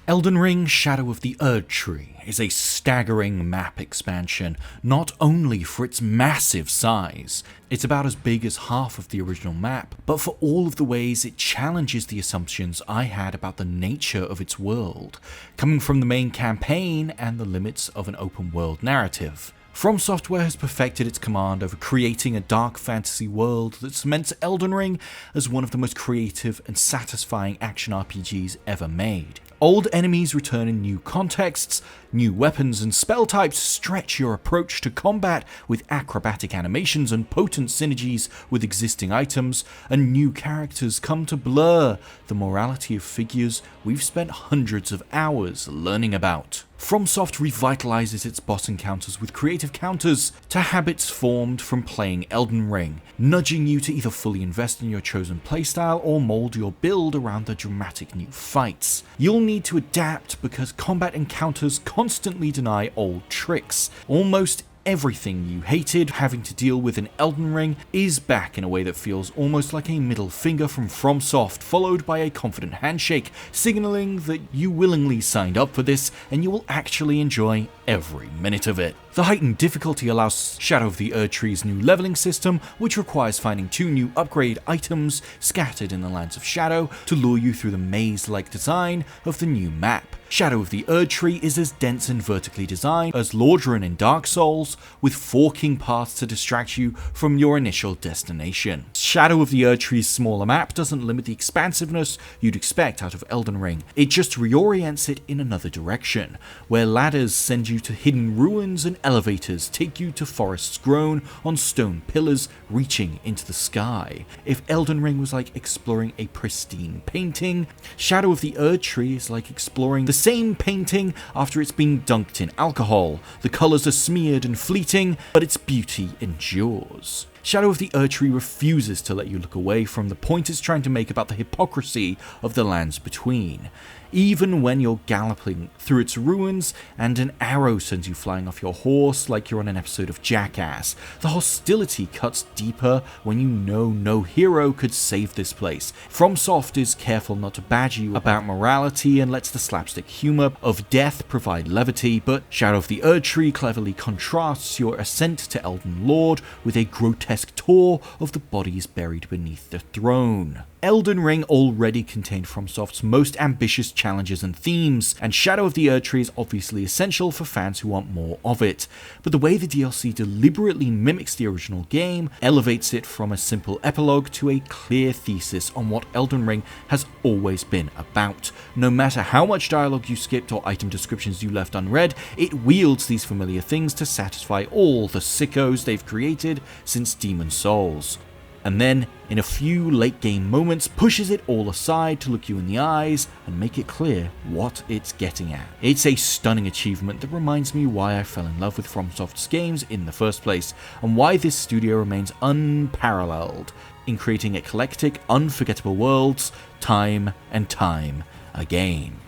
Elden Ring Shadow of the Erdtree is a staggering map expansion, not only for its massive size, it's about as big as half of the original map, but for all of the ways it challenges the assumptions I had about the nature of its world, coming from the main campaign and the limits of an open world narrative. From Software has perfected its command over creating a dark fantasy world that cements Elden Ring as one of the most creative and satisfying action RPGs ever made. Old enemies return in new contexts, new weapons and spell types stretch your approach to combat with acrobatic animations and potent synergies with existing items, and new characters come to blur the morality of figures we've spent hundreds of hours learning about. FromSoft revitalizes its boss encounters with creative counters to habits formed from playing Elden Ring, nudging you to either fully invest in your chosen playstyle or mold your build around the dramatic new fights. You'll need to adapt because combat encounters constantly deny old tricks. Almost everything you hated having to deal with in Elden Ring is back in a way that feels almost like a middle finger from FromSoft, followed by a confident handshake, signaling that you willingly signed up for this and you will actually enjoy every minute of it. The heightened difficulty allows Shadow of the Erdtree's new leveling system, which requires finding 2 new upgrade items scattered in the Lands of Shadow to lure you through the maze-like design of the new map. Shadow of the Erdtree is as dense and vertically designed as Lordran in Dark Souls, with forking paths to distract you from your initial destination. Shadow of the Erdtree's smaller map doesn't limit the expansiveness you'd expect out of Elden Ring, it just reorients it in another direction, where ladders send you to hidden ruins and elevators take you to forests grown on stone pillars reaching into the sky. If Elden Ring was like exploring a pristine painting, Shadow of the Erdtree is like exploring the same painting after it's been dunked in alcohol. The colours are smeared and fleeting, but its beauty endures. Shadow of the Erdtree refuses to let you look away from the point it's trying to make about the hypocrisy of the lands between. Even when you're galloping through its ruins and an arrow sends you flying off your horse like you're on an episode of Jackass, the hostility cuts deeper when you know no hero could save this place. FromSoft is careful not to badger you about morality and lets the slapstick humour of death provide levity, but Shadow of the Erdtree cleverly contrasts your ascent to Elden Lord with a grotesque tour of the bodies buried beneath the throne. Elden Ring already contained FromSoft's most ambitious challenges and themes, and Shadow of the Erdtree is obviously essential for fans who want more of it, but the way the DLC deliberately mimics the original game elevates it from a simple epilogue to a clear thesis on what Elden Ring has always been about. No matter how much dialogue you skipped or item descriptions you left unread, it wields these familiar things to satisfy all the sickos they've created since Demon's Souls. And then, in a few late-game moments, pushes it all aside to look you in the eyes and make it clear what it's getting at. It's a stunning achievement that reminds me why I fell in love with FromSoft's games in the first place, and why this studio remains unparalleled in creating eclectic, unforgettable worlds time and time again.